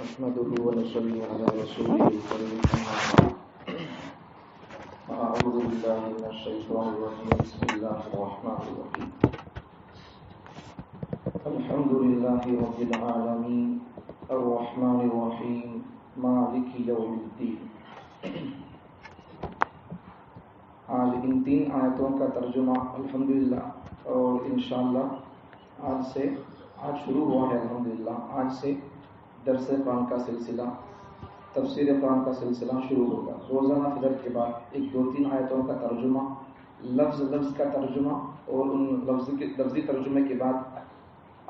نحمده ونصلي على رسوله الكريم أما بعد فأعوذ بالله من الشيطان الرجيم بسم الله الرحمن الرحيم الحمد لله رب العالمين الرحمن الرحيم مالك يوم الدين. آج ان 3 آیتوں کا ترجمہ الحمدللہ اور انشاءاللہ آج شروع ہوا ہے. الحمدللہ آج سے درس قرآن کا سلسلہ، تفسیر قرآن کا سلسلہ شروع ہوگا. روزانہ فجر کے بعد 1-2-3 آیتوں کا ترجمہ، لفظ کا ترجمہ، اور ان لفظی ترجمے کے بعد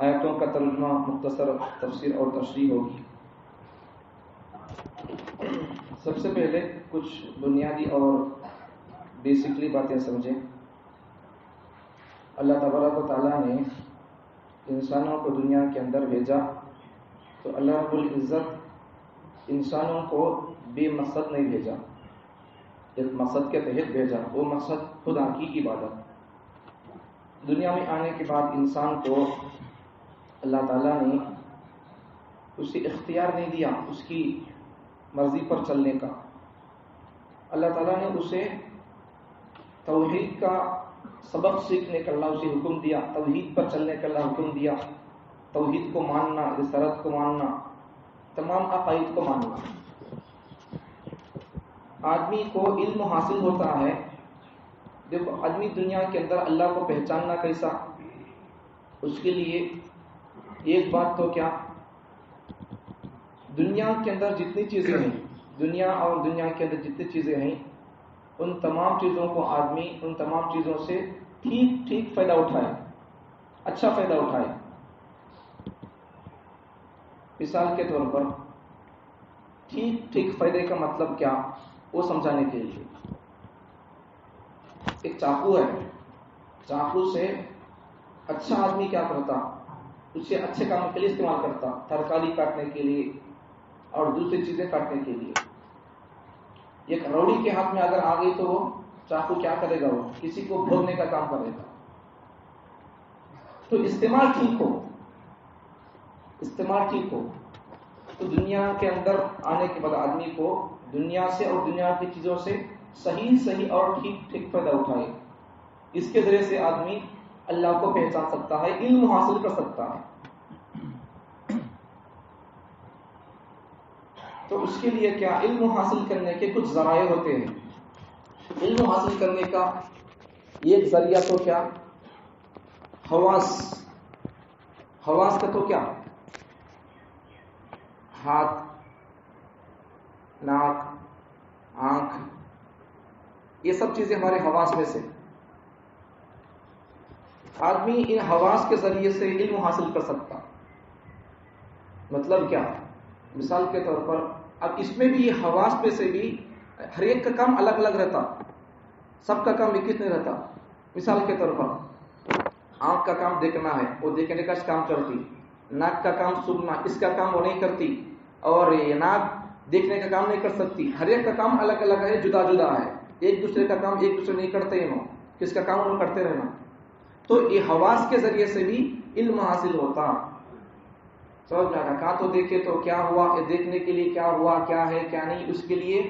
آیتوں کا ترجمہ، مختصر تفسیر اور تشریح ہوگی. سب سے پہلے کچھ بنیادی اور بیسکلی باتیں سمجھیں. اللہ تبارک و تعالیٰ نے انسانوں کو دنیا کے اندر بھیجا تو اللہ رب العزت انسانوں کو بے مقصد نہیں بھیجا، ایک مقصد کے تحت بھیجا. وہ مقصد خدا کی عبادت. دنیا میں آنے کے بعد انسان کو اللہ تعالیٰ نے اسے اختیار نہیں دیا اس کی مرضی پر چلنے کا. اللہ تعالیٰ نے اسے توحید کا سبق سیکھنے کا اللہ اسے حکم دیا، توحید پر چلنے کا اللہ حکم دیا، توحید کو ماننا، رسالت کو ماننا، تمام عقائد کو ماننا. آدمی کو علم حاصل ہوتا ہے. دیکھو آدمی دنیا کے اندر اللہ کو پہچاننا کیسا، اس کے لیے ایک بات تو کیا، دنیا کے اندر جتنی چیزیں ہیں، دنیا اور دنیا کے اندر جتنی چیزیں ہیں، ان تمام چیزوں کو آدمی ان تمام چیزوں سے ٹھیک فائدہ اٹھائے، اچھا فائدہ اٹھائے. مثال کے طور پر ٹھیک فائدے کا مطلب کیا، وہ سمجھانے کے لیے ایک چاقو ہے. چاقو سے اچھا آدمی کیا کرتا، اسے اچھے کام کے لیے استعمال کرتا، ترکاری کاٹنے کے لیے اور دوسری چیزیں کاٹنے کے لیے. ایک روڑی کے ہاتھ میں اگر آ گئی تو وہ چاقو کیا کرے گا، وہ کسی کو بھوننے کا کام کرے گا. تو استعمال ٹھیک ہو تو دنیا کے اندر آنے کے بعد آدمی کو دنیا سے اور دنیا کی چیزوں سے صحیح اور ٹھیک فائدہ اٹھائے. اس کے ذریعے سے آدمی اللہ کو پہچان سکتا ہے، علم حاصل کر سکتا ہے. تو اس کے لیے کیا، علم حاصل کرنے کے کچھ ذرائع ہوتے ہیں. علم حاصل کرنے کا ایک ذریعہ تو کیا، حواس کا تو کیا، ہاتھ، ناک، آنکھ، یہ سب چیزیں ہمارے حواس میں سے. آدمی ان حواس کے ذریعے سے علم حاصل کر سکتا. مطلب کیا، مثال کے طور پر اب اس میں بھی حواس پہ سے بھی ہر ایک کا کام الگ الگ رہتا، سب کا کام ایک نہیں رہتا. مثال کے طور پر آنکھ کا کام دیکھنا ہے، وہ دیکھنے کا کام کرتی. ناک کا کام سننا، اس کا کام وہ نہیں کرتی. اور یہ ناک دیکھنے کا کام نہیں کر سکتی. ہر ایک کا کام الگ الگ ہے، جدا ہے. ایک دوسرے کا کام ایک دوسرے نہیں کرتے ہیں، کس کا کام انہوں کرتے رہنا. تو یہ حواس کے ذریعے سے بھی علم حاصل ہوتا. سمجھ میں آتا، کہاں تو دیکھے تو کیا ہوا، یہ دیکھنے کے لیے کیا ہوا، کیا ہے کیا نہیں، اس کے لیے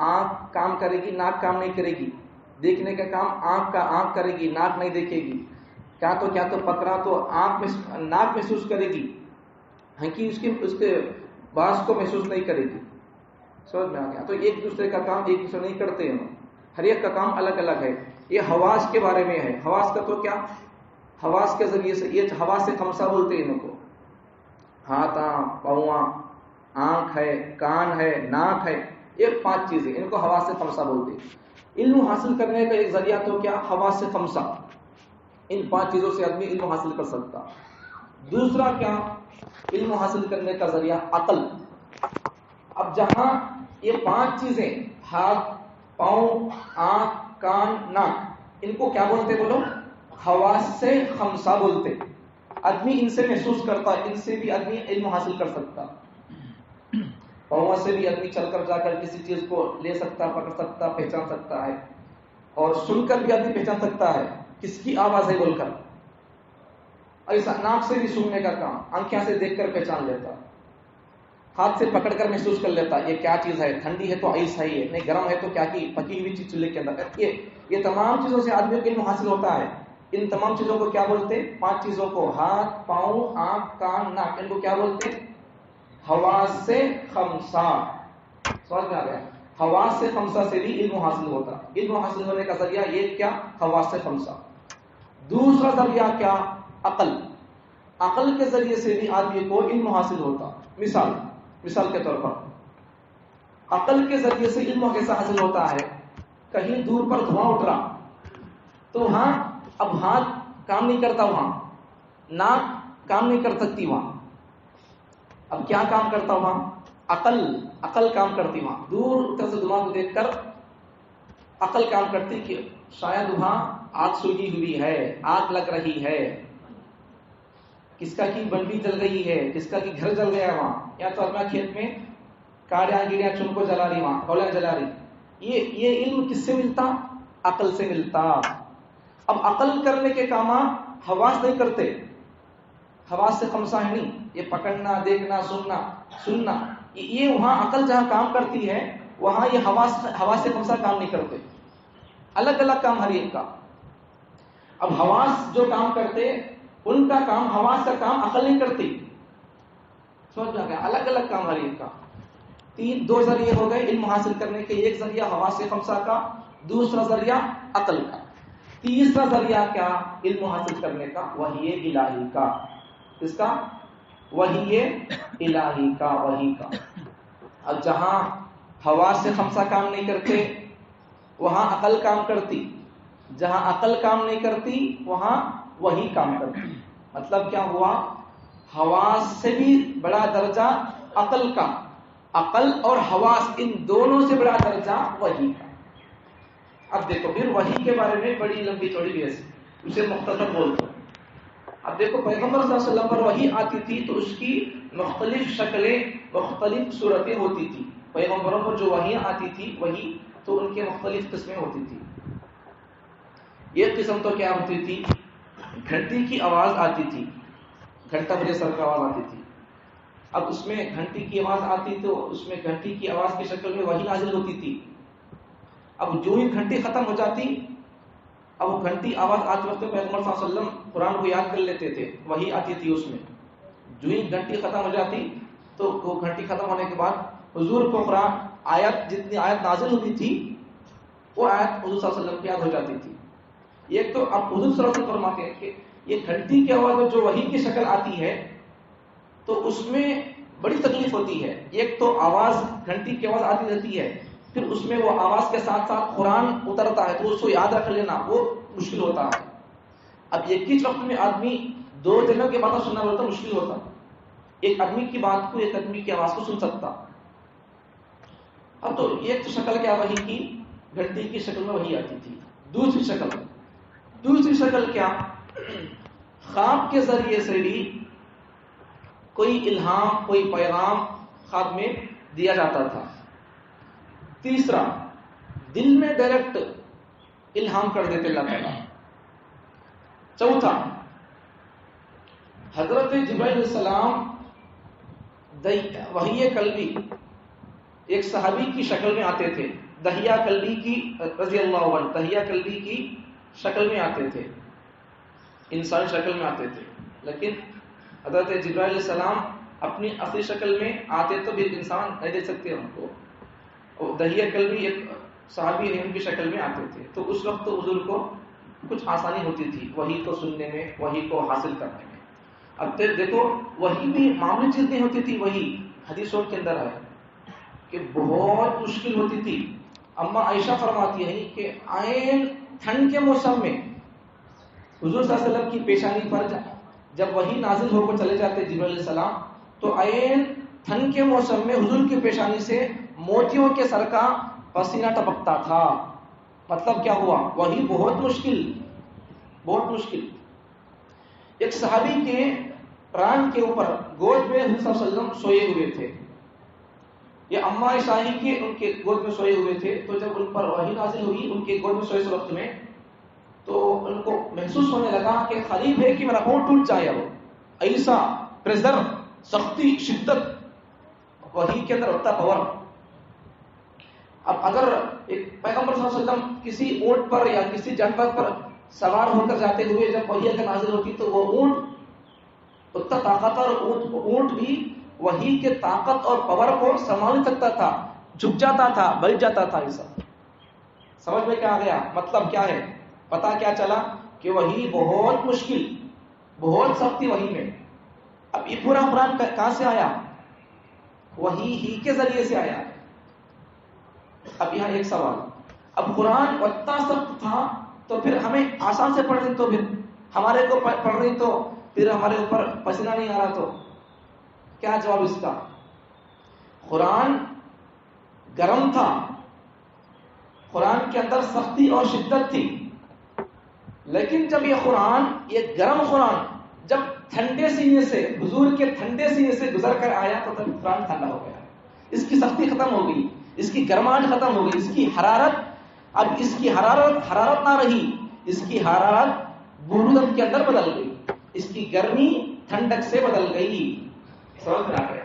آنکھ کام کرے گی، ناک کام نہیں کرے گی. دیکھنے کا کام آنکھ کرے گی، ناک نہیں دیکھے گی. کیا تو پکڑا تو ناک محسوس کرے گی، ہنکی اس کے باز کو محسوس نہیں کرے گی. سمجھ میں آ گیا. تو ایک دوسرے کا کام ایک دوسرے نہیں کرتے ہیں، ہر ایک کا کام الگ الگ ہے. یہ حواس کے بارے میں ہے. حواس کا تو کیا، حواس کے ذریعے سے، یہ حواس سے خمسہ بولتے ہیں ان کو. ہاتھ، پاؤں، آنکھ ہے، کان ہے، ناک ہے، یہ 5 چیزیں، ان کو حواس سے خمسہ بولتے ہیں. علم حاصل کرنے کا ایک ذریعہ تو کیا، حواس سے خمسہ. ان 5 چیزوں سے آدمی علم حاصل کر سکتا. دوسرا کیا، علم حاصل کرنے کا ذریعہ عقل. اب جہاں یہ 5 چیزیں، ہاتھ، پاؤں، آنکھ، کان، ناک، ان کو کیا بولتے بولو، حواس سے خمسہ بولتے. آدمی ان سے محسوس کرتا، ان سے بھی آدمی علم حاصل کر سکتا. پاؤں سے بھی آدمی چل کر جا کر کسی چیز کو لے سکتا، پکڑ سکتا، پہچان سکتا ہے. اور سن کر بھی آدمی پہچان سکتا ہے کس کی آواز ہے بول کر. ایسا ناک سے بھی سننے کا کام، آنکھیں سے دیکھ کر پہچان لیتا. ہاتھ سے پکڑ کر محسوس کر لیتا یہ کیا چیز ہے، ٹھنڈی ہے تو آئس ہے، یہ نہیں گرم ہے تو کیا کی پکی ہوئی چیز چولہے کے اندر. یہ تمام چیزوں سے آدمی کو علم حاصل ہوتا ہے. ان تمام چیزوں کو کیا بولتے ہیں؟ 5 چیزوں کو، ہاتھ، پاؤں، آنکھ، کان، ناک، ان کو کیا بولتے ہیں؟ حواس خمسہ. سمجھ میں آ گیا؟ حواس خمسہ سے بھی علم حاصل ہوتا. علم حاصل ہونے کا ذریعہ یہ کیا؟ حواس خمسہ. دوسرا ذریعہ کیا؟ عقل. عقل کے ذریعے سے بھی آدمی کو علم حاصل ہوتا. مثال کے طور پر عقل کے ذریعے سے علم کیسا حاصل ہوتا ہے؟ کہیں دور پر دھواں اٹھ رہا تو وہاں اب ہاتھ کام نہیں کرتا، وہاں ناک کام نہیں کر سکتی، وہاں اب کیا کام کرتا؟ وہاں عقل کام کرتی. وہاں دور طرف سے دھواں کو دیکھ کر عقل کام کرتی کہ شاید وہاں آگ سوگی ہوئی ہے، آگ لگ رہی ہے، کس کا کی بلبی جل رہی ہے، کس کا کی گھر جل گیا وہاں، یا تو اپنا کھیت میں کاڑیاں گیڑیاں چن کو جلا رہی، وہاں کولہ جلا رہی. یہ علم کس سے ملتا؟ عقل سے ملتا. اب عقل کرنے کے کام حواس نہیں کرتے. حواس سے خمسہ ہے نہیں، یہ پکڑنا، دیکھنا، سننا، یہ وہاں عقل جہاں کام کرتی ہے وہاں یہ حواس سے خمسہ کام نہیں کرتے. الگ الگ کام ہر ایک کا. اب حواس جو کام کرتے ان کا کام، حواس کا کام عقل نہیں کرتی. سمجھ میں آ گیا؟ الگ الگ کام ہر ایک کا. 2 ذریعے ہو گئے علم حاصل کرنے کے. ایک ذریعہ حواس خمسہ کا، دوسرا ذریعہ عقل کا. تیسرا ذریعہ کیا علم حاصل کرنے کا؟ وحی الہی کا. کس کا؟ وحی الہی کا، وحی کا. اب جہاں حواس خمسہ کام نہیں کرتے وہاں عقل کام کرتی، جہاں عقل کام نہیں کرتی وہاں وحی کام کرتی. مطلب کیا ہوا؟ حواس سے بھی بڑا درجہ عقل کا، عقل اور حواس ان دونوں سے بڑا درجہ وحی کا. اب دیکھو پھر وحی کے بارے میں بڑی لمبی چوڑی بحث، اسے مختصر بولتے. اب دیکھو پیغمبر صلی اللہ علیہ وسلم پر وحی آتی تھی تو اس کی مختلف شکلیں، مختلف صورتیں ہوتی تھی. پیغمبروں پر جو وحی آتی تھی وحی تو ان کے مختلف قسمیں ہوتی تھی. ایک قسم تو کیا ہوتی تھی؟ گھنٹی کی آواز آتی تھی، گھنٹہ بجے سر کا آواز آتی تھی. اب اس میں گھنٹی کی آواز آتی تو اس میں گھنٹی کی آواز کی شکل میں وحی نازل ہوتی تھی. اب جو ہی گھنٹی ختم ہو جاتی، اب وہ گھنٹی آواز آتے وقت پیغمبر صلی اللہ علیہ وسلم قرآن کو یاد کر لیتے تھے، وحی آتی تھی اس میں. جو ہی گھنٹی ختم ہو جاتی تو وہ گھنٹی ختم ہونے کے بعد حضور کو قرآن آیت، جتنی آیت نازل ہوتی تھی وہ آیت حضور صلی اللہ علیہ وسلم کی یاد ہو جاتی تھی. ایک تو اب حضور صلی اللہ علیہ وسلم فرماتے ہیں کہ یہ گھنٹی کی آواز جو وحی کی شکل آتی ہے تو اس میں بڑی تکلیف ہوتی ہے. ایک تو آواز، گھنٹی کی آواز آتی رہتی ہے، پھر اس میں وہ آواز کے ساتھ ساتھ قرآن اترتا ہے تو اس کو یاد رکھ لینا وہ مشکل ہوتا ہے. اب ایک ہی وقت میں آدمی 2 جنوں کی باتیں سننا ہوتا مشکل ہوتا. ایک آدمی کی بات کو، ایک آدمی کی آواز کو سن سکتا. اب تو ایک تو شکل کیا وحی کی، گھنٹی کی شکل میں وحی آتی تھی. دوسری شکل کیا؟ خواب کے ذریعے سے بھی کوئی الہام، کوئی پیغام خواب میں دیا جاتا تھا. تیسرا، دل میں ڈائریکٹ الہام کر دیتے اللہ تعالیٰ. چوتھا، حضرت جبرائیل علیہ السلام وحی قلبی ایک صحابی کی شکل میں آتے تھے، دہیہ قلبی کی رضی اللہ عنہ، دہیہ قلبی کی شکل میں آتے تھے، انسان شکل میں آتے تھے. لیکن حضرت جبرائیل علیہ السلام اپنی اصلی شکل میں آتے تو بھی انسان نہیں دیکھ سکتے ہم کو. دہیہ قلبی ایک صحابی نے ان کی شکل میں آتے تھے. تو اس وقت تو حضور کو کچھ آسانی ہوتی تھی وحی کو سننے میں، وحی کو حاصل کرنے میں. اب دیکھو وحی بھی معمولی چیز نہیں ہوتی تھی. وحی حدیثوں کے اندر ہے کہ بہت مشکل ہوتی تھی. اما عائشہ فرماتی ہے کہ عین ٹھنڈ کے موسم میں حضور صلی اللہ علیہ وسلم کی پیشانی پر جب وحی نازل ہو کر چلے جاتے جبرائیل علیہ السلام تو عین ٹھنڈ کے موسم میں حضور کی پیشانی سے موتیوں کے سر کا پسینہ ٹپکتا تھا. مطلب کیا ہوا؟ وحی بہت مشکل، بہت مشکل. ایک صحابی کے ران کے اوپر گود میں حضور صلی اللہ علیہ وسلم سوئے ہوئے تھے. یہ اما عائشہ کے ان کے گود میں سوئے ہوئے تھے. تو جب ان پر وحی نازل ہوئی ان کے گود میں سوئے اس وقت میں تو ان کو محسوس ہونے لگا کہ قریب ہے کہ میرا پاؤں ٹوٹ جائے. اب ایسا پریشر، سختی، شدت. وحی کے اندر ہوتا پاور. اب اگر ایک پیغمبر صلی اللہ علیہ وسلم کسی اونٹ پر یا کسی جانور پر سوار ہو کر جاتے ہوئے جب وحی اگر نازل ہوتی تو وہ اونٹ اتنا طاقت اور اونٹ بھی وحی کے طاقت اور پاور کو سنبھال سکتا تھا, جھک جاتا تھا, بیٹھ جاتا تھا. ایسا سمجھ میں کیا آ گیا؟ مطلب کیا ہے؟ پتا کیا چلا کہ وحی بہت مشکل, بہت سختی وحی میں. اب یہ پورا قرآن کہاں سے آیا؟ وحی ہی کے ذریعے سے آیا. اب یہاں ایک سوال, اب قرآن اتنا سخت تھا تو پھر ہمیں آسان سے پڑھ رہی, تو پھر ہمارے کو پڑھ رہی تو پھر ہمارے اوپر پسینہ نہیں آ رہا, تو کیا جواب اس کا؟ قرآن گرم تھا, قرآن کے اندر سختی اور شدت تھی, لیکن جب یہ قرآن, یہ گرم قرآن جب ٹھنڈے سینے سے, حضور کے ٹھنڈے سینے سے گزر کر آیا تو تب قرآن ٹھنڈا ہو گیا. اس کی سختی ختم ہو گئی, اس کی گرماہٹ ختم ہو گئی, اس کی حرارت, اب اس کی حرارت نہ رہی, اس کی حرارت برودت کے اندر بدل گئی, اس کی گرمی ٹھنڈک سے بدل گئی. سمجھ میں آ گیا؟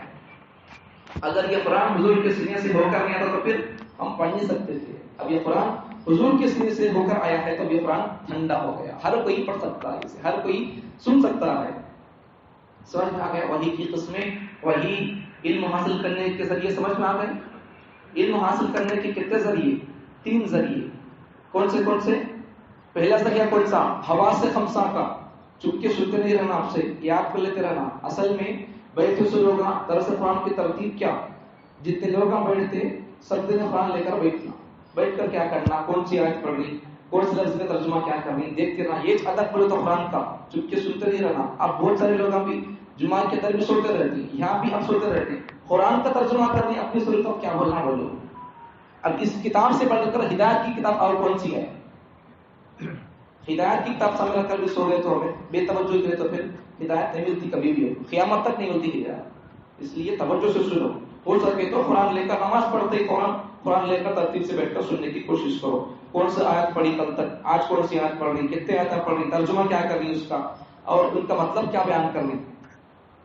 اگر یہ قرآن حضور کے سینے سے ہو کر نہیں آتا تو پھر ہم پڑھ نہیں سکتے تھے. اب یہ قرآن حضور کے سینے سے ہو کر آیا ہے تو یہ قرآن ٹھنڈا ہو گیا, ہر کوئی پڑھ سکتا ہے اسے, ہر کوئی سن سکتا ہے. سمجھ میں آ گیا؟ وحی کی قسمیں, وحی علم حاصل کرنے کے ذریعے سمجھ میں آ گئے. علم حاصل کرنے کے کتنے ذریعے؟ 3 ذریعے. کون سے؟ پہلا ذریعہ کون سا؟ حواس خمسہ کا, چپ کے سنتے نہیں رہنا, آپ سے یاد کر لیتے رہنا. اصل میں بیٹھے سے لوگ درس قرآن کی ترتیب کیا, جتنے لوگ بیٹھتے سب دن قرآن لے کر بیٹھنا, بیٹھ کر کیا کرنا, کون سی آیت پڑھ رہی, کون سے لفظ کا ترجمہ کیا کرنی, دیکھتے رہنا. یہ ادب پڑھو تو قرآن کا چپ کے سنتے نہیں رہنا. اب بہت سارے لوگ ابھی جمعہ کے اندر بھی سوتے رہتے ہیں, یہاں بھی اب سوتے رہتے ہیں. قرآن کا ترجمہ کرنے اپنی صورتوں کیا بولنا بولو. اب اس کتاب سے پڑھ کر ہدایت کی کتاب اور کون سی ہے؟ ہدایت کی کتاب سامنے رکھ کر بھی سو گئے تو ہمیں بے توجہ کرے تو پھر ہدایت نہیں ملتی, کبھی بھی ہو قیامت تک نہیں ملتی ہدایت. اس لیے توجہ سے سنو, ہو سکے تو قرآن لے کر نماز پڑھتے قرآن لے کر ترتیب سے بیٹھ کر سننے کی کوشش کرو. کون سی آیت پڑھی کل تک, آج کون سی آیت پڑھ رہی, کتنے آیتیں پڑھ رہی, ترجمہ کیا کر رہی اس کا, اور ان کا مطلب کیا بیان کر رہی.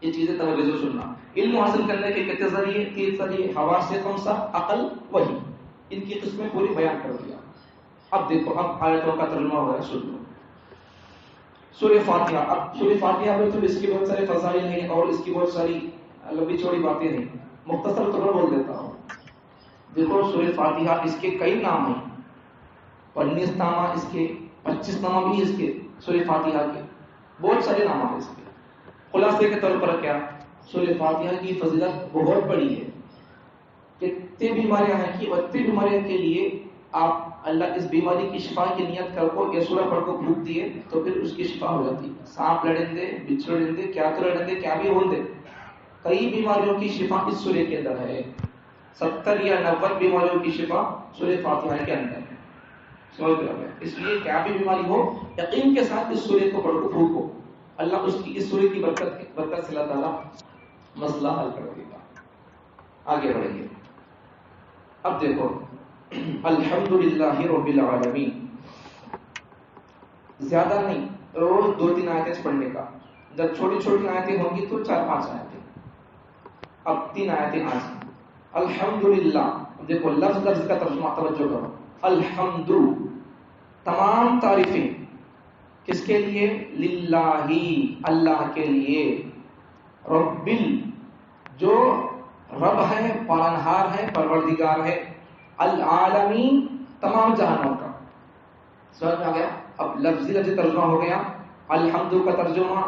یہ چیزیں توجہ سے سننا. علم حاصل کرنے کے کتنے ذریعے؟ 3 ذریعے. حواس سے کون سا؟ عقل, وحی. ان کی قسمیں پوری بیان کر دیا. اب دیکھو, اب آیتوں کا ترجمہ ہو رہا ہے, سن لو. سورہ فاتحہ. اب سورہ فاتحہ میں تو اس کی بہت سارے فضائل ہیں اور اس کی بہت ساری لمبی چوڑی باتیں ہیں, مختصر طور پر بول دیتا ہوں. دیکھو سورہ فاتحہ, اس کے کئی نام ہیں, 19 نام اس کے, 25 نام بھی اس کے سورہ فاتحہ کے, بہت سارے نام ہیں اس کے. خلاصے کے طور پر کیا, سورہ فاتحہ کی فضیلت بہت بڑی ہے. کتنی بیماریاں ہیں کہ اتنی بیماریوں کے لیے آپ اللہ اس بیماری کی شفا کی نیت کر کو یہ سورہ پڑھ کو پھونک دیے تو پھر اس کی شفا ہو جاتی. سانپ لڑیں دے, بچھڑ لڑیں دے, کیا تو لڑیں دے, کیا بھی ہوں دے, کئی بیماریوں کی شفا اس سورہ کے اندر ہے. 70 یا 90 بیماریوں کی شفا سورہ فاتحہ کے اندر ہے. سمجھ گئے؟ اس لیے کیا بھی بیماری ہو یقین کے ساتھ اس سورہ کو پڑھ کو پھونکو, اللہ اس کی اس سورہ کی برکت سے اللہ تعالیٰ مسئلہ حل کر دے گا. آگے بڑھیں گے. اب دیکھو, الحمدللہ رب العالمین, زیادہ نہیں, روز 2-3 آیتیں پڑھنے کا. جب چھوٹی چھوٹی آیتیں ہوں گی تو 4-5 آیتیں. اب 3 آیتیں آج. الحمدللہ, دیکھو لفظ لفظ کا ترجمہ توجہ کرو. الحمد, تمام تعریفیں کس کے لیے؟ للہ, اللہ کے لیے. ربل, جو رب ہے, پالنہار ہے, پروردگار ہے. العالمین, تمام جہانوں کا. سمجھ میں آ گیا؟ اب لفظی ترجمہ ہو گیا. الحمد کا ترجمہ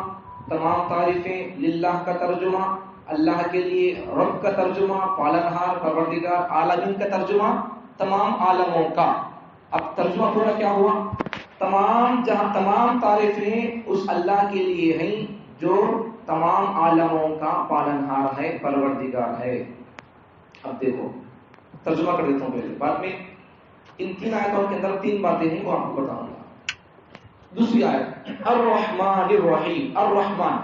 تمام تعریفیں, للہ کا ترجمہ اللہ کے لیے, رب کا ترجمہ پالنہار پروردگار, عالمین کا ترجمہ تمام عالموں کا. اب ترجمہ پورا کیا ہوا؟ تمام تعریفیں اس اللہ کے لیے ہیں جو تمام عالموں کا پالنہار ہے, پروردگار ہے. اب دیکھو ترجمہ کر دیتا ہوں پہلے, بعد میں ان 3 آیتوں کے اندر 3 باتیں ہیں وہ آپ کو بتاؤں گا. دوسری آیت, الرحمن الرحیم. الرحمن,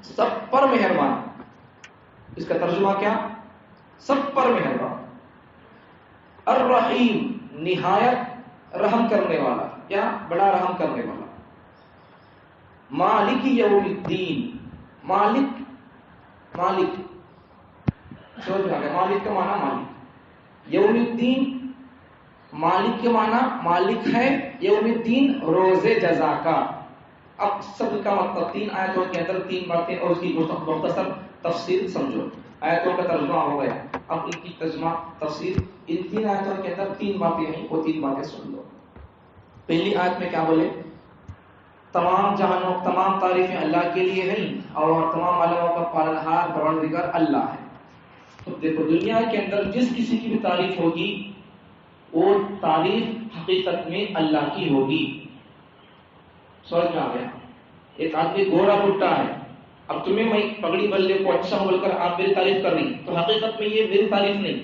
سب پر مہربان. اس کا ترجمہ کیا؟ سب پر مہربان. الرحیم, نہایت رحم کرنے والا, یا بڑا رحم کرنے والا. مالک یوم الدین, مالک سمجھ میں آ گیا؟ مالک کا معنی مالک، یوم الدین مالک کے معنی مالک ہے، یوم الدین روز جزا کا۔ اب سب کا مطلب 3 آیتوں کے اندر 3 باتیں اور اس کی مختصر تفسیر سمجھو۔ آیتوں کا ترجمہ ہو گیا، اب ان کی ترجمہ تفسیر، ان 3 آیتوں کے اندر 3 باتیں ہیں، وہ 3 باتیں سن لو۔ پہلی آیت میں کیا بولے؟ تمام جہانوں تمام تعریفیں اللہ کے لیے ہیں اور تمام عالموں کا پالنہار پروردگار اللہ ہے۔ تو دیکھو دنیا کے اندر جس کسی کی بھی تعریف ہوگی وہ تعریف حقیقت میں اللہ کی ہوگی۔ سمجھ میں آ گیا؟ ایک آدمی گورا بھٹا ہے، اب تمہیں میں پگڑی بلے کو اچھا بول کر آپ میری تعریف کر رہی، تو حقیقت میں یہ میری تعریف نہیں،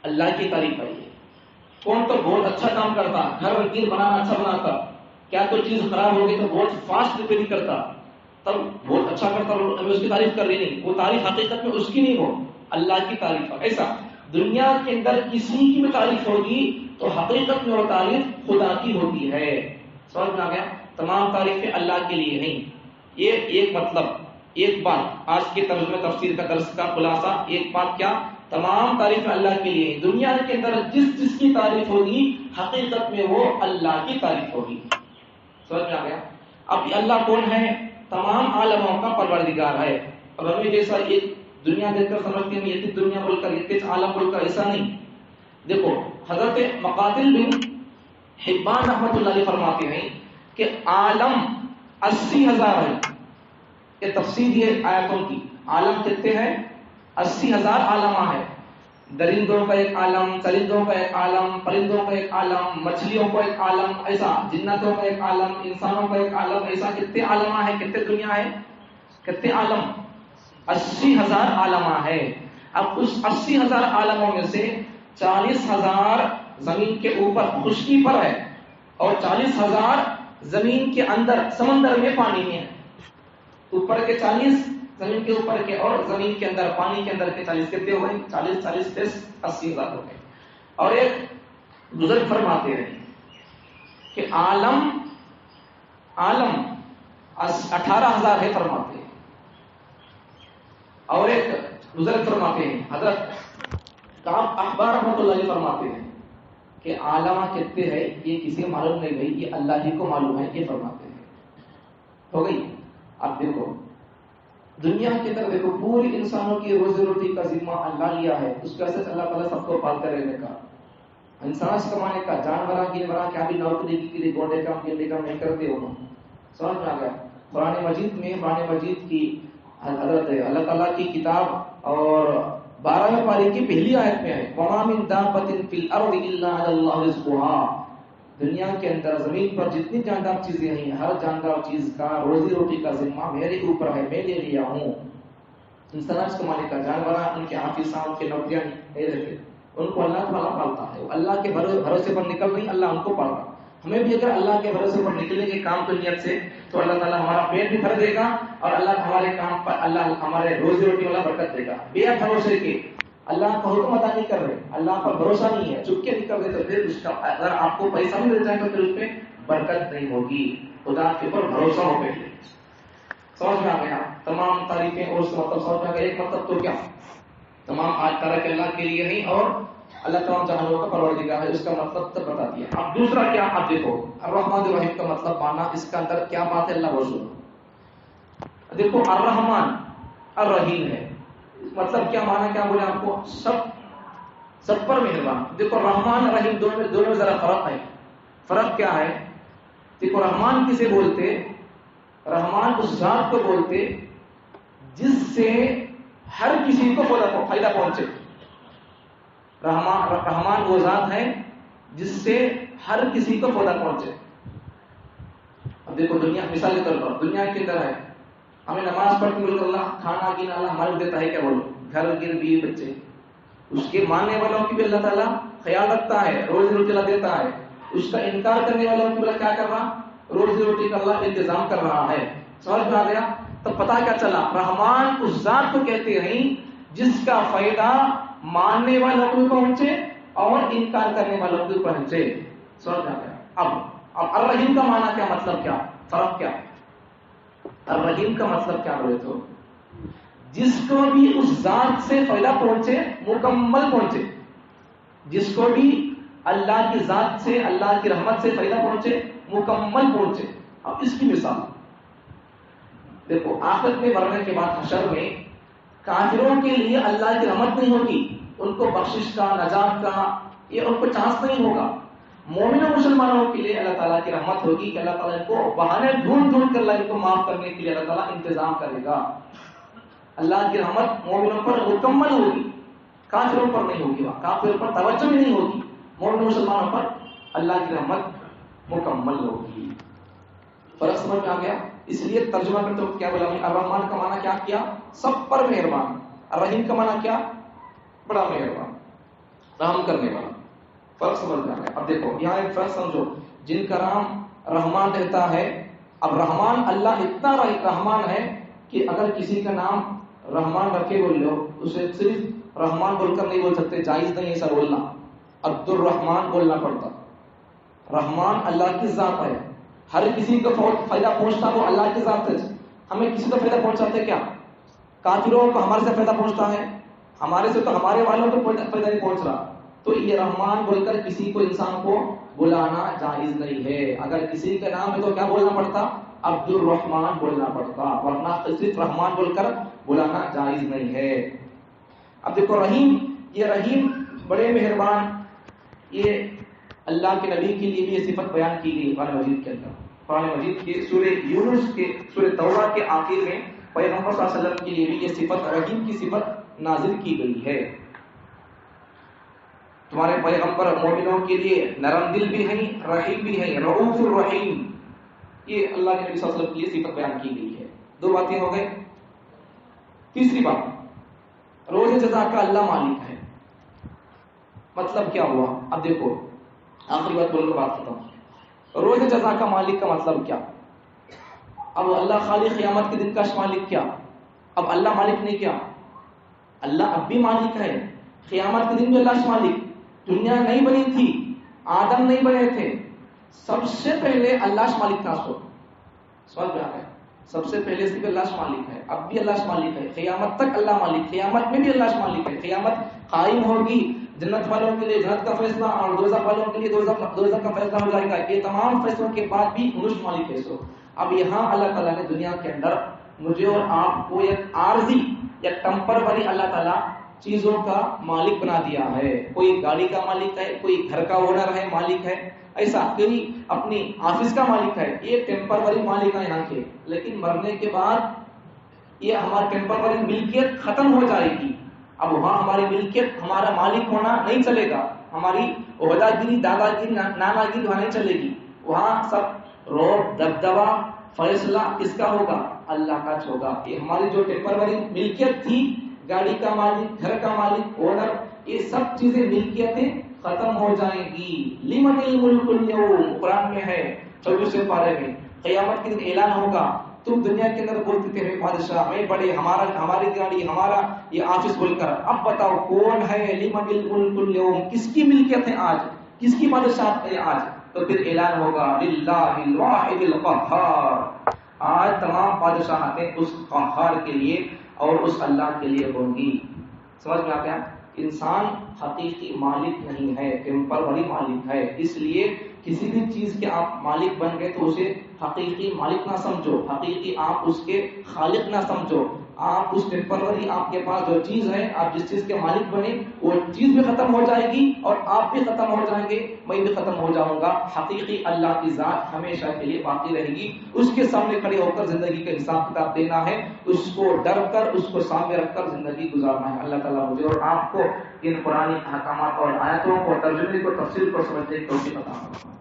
اللہ کی تعریف ہے۔ کون تو بہت اچھا کام کرتا، گھر رنگین بنانا اچھا بناتا، کیا کوئی چیز خراب ہو گئی تو بہت فاسٹ ریپیئر کرتا، تب بہت اچھا کرتا، ہمیں اس کی تعریف کر رہی نہیں، وہ تعریف حقیقت میں اس کی نہیں، ہو اللہ کی تعریف ہے۔ ایسا دنیا کے اندر کسی کی بھی تعریف ہوگی تو حقیقت میں وہ تعریف خدا کی ہوتی ہے۔ سمجھ میں آ گیا؟ تمام تعریفیں اللہ کے لیے نہیں۔ یہ ایک مطلب، ایک بات آج کے ترجمہ تفسیر کا درس کا خلاصہ، ایک بات کیا؟ تمام تعریفیں اللہ کے لیے ہیں۔ دنیا کے اندر جس جس کی تعریف ہوگی حقیقت میں وہ اللہ کی تعریف ہوگی۔ سمجھ میں آ گیا؟ اب اللہ کون ہے؟ تمام عالموں کا پروردگار ہے۔ اور ہمیں جیسا ایک دنیا دیکھ کر سمجھتے ہیں یہ دنیا بول کر یہ عالم بول کر، ایسا نہیں۔ دیکھو حضرت مقاتل بن حبان رحمۃ اللہ علیہ فرماتے ہیں کہ عالم 80,000 ہے۔ یہ تفسیر یہ آیتوں کی، عالم کتنے ہیں؟ 80,000 عالمہ ہے۔ درندوں کا ایک عالم، چرندوں کا ایک عالم، پرندوں کا ایک عالم، مچھلیوں کا ایک عالم، ایسا جنتوں کا ایک عالم، انسانوں کا ایک عالم، ایسا کتنے عالمہ ہے، کتنے دنیا ہے، کتنے عالم؟ 80,000 عالمہ ہے۔ اب اس 80,000 عالموں میں سے 40,000 زمین کے اوپر خشکی پر ہے اور 40,000 زمین کے اندر سمندر میں پانی میں ہے۔ اوپر کے 40 زمین کے اوپر کے اور زمین کے اندر پانی کے اندر کے 40 کتنے ہو گئے؟ 40 سے 80,000 ہو گئے۔ اور ایک بزرگ فرماتے ہیں کہ عالم 18,000 ہے فرماتے ہیں۔ اور ایک بزرگ فرماتے ہیں حضرت کعب احبار رحمۃ اللہ علیہ فرماتے ہیں کہ عالمہ کتنے ہے یہ کسی کو معلوم نہیں بھائی، یہ اللہ ہی کو معلوم ہے، یہ فرماتے ہیں۔ ہو گئی؟ اب دیکھو دنیا کے اندر دیکھو پوری انسانوں کی روزی روٹی کا ذمہ اللہ لیا ہے، اس کا سچ اللہ تعالیٰ سب کو پال کر رہنے کا، انسان سے کمانے کا، جانوروں کے بنا کیا بھی نوکری کے لیے گوڑے کام گنڈے کام نہیں کرتے ہو۔ سمجھ میں آ گیا؟ قرآن مجید کی حضرت اللہ تعالیٰ کی کتاب اور 12ویں پارے کی پہلی آیت میں ہے وَمَا مِن دَابَّةٍ فِي الْأَرْضِ إِلَّا عَلَى اللَّهِ رِزْقُهَا۔ دنیا کے اندر زمین پر جتنی جاندار چیزیں ہیں، ہر جاندار چیز کا روزی روٹی کا ذمہ میرے اوپر ہے، میں لے لیا ہوں۔ انسان کمانے کا، جانور ان کے حافظ ان کے نوکریاں نہیں رہتے، ان کو اللہ تعالیٰ پالتا ہے، اللہ کے بھروسے پر نکل نہیں، اللہ ان کو پالتا۔ ہمیں بھی اگر اللہ کے بھروسے پر نکلیں گے کام کی نیت سے تو اللہ تعالیٰ ہمارا پیٹ بھی بھر دے گا اور اللہ ہمارے کام پر اللہ ہمارے روزی روٹی والا برکت دے گا۔ بے بھروسے کے اللہ کا حکم ادا نہیں کر رہے، اللہ پر بھروسہ نہیں ہے، چپ کے نہیں کر رہے، تو پھر اس کا اگر آپ کو پیسہ بھی مل جائے تو پھر اس میں برکت نہیں ہوگی۔ خدا کے اوپر بھروسہ ہو پہلے۔ سمجھ میں آ گیا؟ تمام تعریفیں اور اس کا مطلب سمجھ میں آ گیا؟ ایک مطلب تو کیا؟ تمام تعریفیں اللہ کے لیے ہیں اور اللہ تمام جہانوں کا پروردگار ہے، اس کا مطلب تو بتا دیا۔ اب دوسرا کیا؟ اب دیکھو الرحمن الرحیم کا مطلب مانا، اس کا اندر کیا بات ہے اللہ رسول۔ دیکھو الرحمن الرحیم ہے، مطلب کیا مانا، کیا بولے آپ کو؟ سب پر مہربان۔ دیکھو رحمان رحیم دونوں میں ذرا فرق ہے۔ فرق کیا ہے؟ دیکھو رحمان کسے بولتے؟ رحمان اس ذات کو بولتے جس سے ہر کسی کو فائدہ پہنچے۔ رحمان وہ ذات ہے جس سے ہر کسی کو فائدہ پہنچے۔ اب دیکھو دنیا مثال کے طور پر دنیا کے اندر ہے، ہمیں نماز پڑھتے ملک اللہ، کھانا پینا اللہ ہمارے دیتا ہے، کیا بولو؟ گھر گر بیوی بچے، اس کے ماننے والوں کی بھی اللہ تعالیٰ خیال رکھتا ہے، روزی روٹی اللہ دیتا ہے۔ اس کا انکار کرنے والوں کی اللہ کیا کر رہا؟ روزی روٹی کا اللہ انتظام کر رہا ہے۔ سمجھ میں آ گیا؟ تو پتا کیا چلا؟ رحمان اس ذات کو کہتے ہیں جس کا فائدہ ماننے والوں کو پہنچے اور انکار کرنے والوں کو پہنچے۔ سمجھ میں آ گیا؟ اب الرحیم کا معنی کیا، مطلب کیا، فرق کیا؟ الرحیم کا مطلب کیا بولے تو جس کو بھی اس ذات سے فائدہ پہنچے مکمل پہنچے، جس کو بھی اللہ کی ذات سے اللہ کی رحمت سے فائدہ پہنچے مکمل پہنچے۔ اب اس کی مثال دیکھو، آخرت میں مرنے کے بعد حشر میں کافروں کے لیے اللہ کی رحمت نہیں ہوگی، ان کو بخشش کا، نجات کا یہ ان کو چانس نہیں ہوگا۔ مومن و مسلمانوں کے لیے اللہ تعالیٰ کی رحمت ہوگی کہ اللہ تعالیٰ کو بہانے ڈھونڈ ڈھونڈ کر اللہ ان کو معاف کرنے کے لیے اللہ تعالیٰ انتظام کرے گا۔ اللہ کی رحمت مومنوں پر مکمل ہوگی، کافروں پر نہیں ہوگی، کافروں پر توجہ بھی نہیں ہوگی، مومن و مسلمانوں پر اللہ کی رحمت مکمل ہوگی۔ فرق سمجھ میں آ گیا؟ اس لیے ترجمہ کرتے وقت کیا بولا؟ الرحمن کا معنی کیا کیا؟ سب پر مہربان۔ الرحیم کا معنی کیا؟ بڑا مہربان، رحم کرنے والا۔ فرق سمجھ میں آ گیا؟ اب دیکھو یہاں ایک فرق سمجھو، جن کا نام رحمان رہتا ہے، اب رحمان اللہ اتنا رحمان ہے کہ اگر کسی کا نام رحمان رکھے بول لو، اسے صرف رحمان بول کر نہیں بول سکتے، جائز نہیں ایسا بولنا، عبد الرحمان بولنا پڑتا۔ رحمان اللہ کی ذات ہے، ہر کسی کو فائدہ پہنچتا وہ اللہ کی ذات ہے۔ ہمیں کسی کو فائدہ پہنچاتے کیا؟ کافروں کو ہمارے سے فائدہ پہنچتا ہے، ہمارے سے تو ہمارے والوں کو فائدہ نہیں پہنچ رہا۔ تو یہ رحمان بول کر کسی کو انسان کو بلانا جائز نہیں ہے۔ اگر کسی کا نام ہے تو کیا بولنا پڑتا؟ عبد الرحمان بولنا پڑتا، ورنہ صرف رحمان بول کر بلانا جائز نہیں ہے۔ اب دیکھو رحیم، یہ رحیم بڑے مہربان، یہ اللہ کے نبی کے لیے بھی یہ صفت بیان کی گئی قرآن مجید کے اندر۔ قرآن مجید کے سورہ یونس کے سورہ توبہ کے آخر میں پیغمبر صلی اللہ علیہ وسلم کے لیے بھی یہ صفت رحیم کی صفت نازل کی گئی ہے۔ تمہارے پیغمبر مومنوں کے لیے نرم دل بھی ہیں، رحیم بھی ہیں، رؤوف الرحیم، یہ اللہ کے نبی صلی اللہ علیہ وسلم کے لیے صفت بیان کی گئی ہے۔ دو باتیں ہو گئی۔ تیسری بات، روز جزا کا اللہ مالک ہے۔ مطلب کیا ہوا؟ اب دیکھو آخری بات بول کر بات کرتا ہوں۔ روز جزا کا مالک کا مطلب کیا؟ اب اللہ خالق قیامت کے دن کا مالک کیا؟ اب اللہ مالک نہیں کیا؟ اللہ اب بھی مالک ہے، قیامت کے دن بھی اللہ مالک۔ دنیا نہیں بنی تھی، آدم نہیں بنے تھے، سب سے پہلے اللہ مالک تھا۔ سمجھ میں آ گیا؟ سب سے پہلے صرف اللہ مالک ہے، اب بھی اللہ مالک ہے، قیامت تک اللہ مالک، قیامت میں بھی اللہ مالک ہے۔ قیامت قائم ہوگی، جنت والوں کے لیے جنت کا فیصلہ اور دوزخ والوں کے لیے دوزخ کا فیصلہ ہو جائے گا۔ یہ تمام فیصلوں کے بعد بھی انوش مالک ہے۔ سو اب یہاں اللہ تعالیٰ نے دنیا کے اندر مجھے اور آپ کو ایک عارضی یا ٹیمپروری اللہ تعالیٰ چیزوں کا مالک بنا دیا ہے۔ کوئی گاڑی کا مالک ہے، کوئی گھر کا اونر ہے، مالک ہے، ایسا کوئی اپنی آفس کا مالک ہے، یہ ٹیمپروری مالک ہے یہاں کے۔ لیکن مرنے کے بعد یہ ہماری ٹیمپروری ملکیت ختم ہو جائے گی۔ اب وہاں ہماری ملکیت، ہمارا مالک ہونا نہیں چلے گا، ہماری عہدہ گیری، دادا گیری، نانا گیری وہاں نہیں چلے گی۔ وہاں سب روب، دبدبا، فیصلہ کس کا ہوگا؟ اللہ کا ہوگا۔ یہ ہماری جو ٹیمپروری ملکیت تھی، گاڑی کا مالک، گھر کا مالک، اونر، یہ سب چیزیں ملکیتیں ختم ہو جائیں گی۔ لمن الملک اليوم قرآن میں ہے 24ویں پارے میں، قیامت کے دن اعلان ہوگا۔ تم دنیا کے اندر بولتے تھے میں بادشاہ، میں بڑے، ہماری گاڑی، ہمارا یہ آفس بول کر، اب بتاؤ کون ہے؟ لمن الملک اليوم، کس کی ملکیت ہے آج، کس کی بادشاہت ہے آج؟ تو پھر اعلان ہوگا للہ الواحد القہار، آج تمام بادشاہتیں اس قہار کے لیے اور اس اللہ کے لیے ہوں گی۔ سمجھ میں آ گیا؟ انسان حقیقی مالک نہیں ہے، ٹیمپروری مالک ہے۔ اس لیے کسی بھی چیز کے آپ مالک بن گئے تو اسے حقیقی مالک نہ سمجھو، حقیقی آپ اس کے خالق نہ سمجھو۔ آپ اس ٹیمپروری آپ کے پاس جو چیز ہے، آپ جس چیز کے مالک بنے، وہ چیز بھی ختم ہو جائے گی اور آپ بھی ختم ہو جائیں گے، میں بھی ختم ہو جاؤں گا۔ حقیقی اللہ کی ذات ہمیشہ کے لیے باقی رہے گی۔ اس کے سامنے کھڑے ہو کر زندگی کا حساب کتاب دینا ہے، اس کو ڈر کر، اس کو سامنے رکھ کر زندگی گزارنا ہے۔ اللہ تعالیٰ مجھے اور آپ کو ان قرآن احکامات اور آیتوں کو، ترجمے کو، تفسیر کو سمجھنے کی توفیق عطا فرمائے۔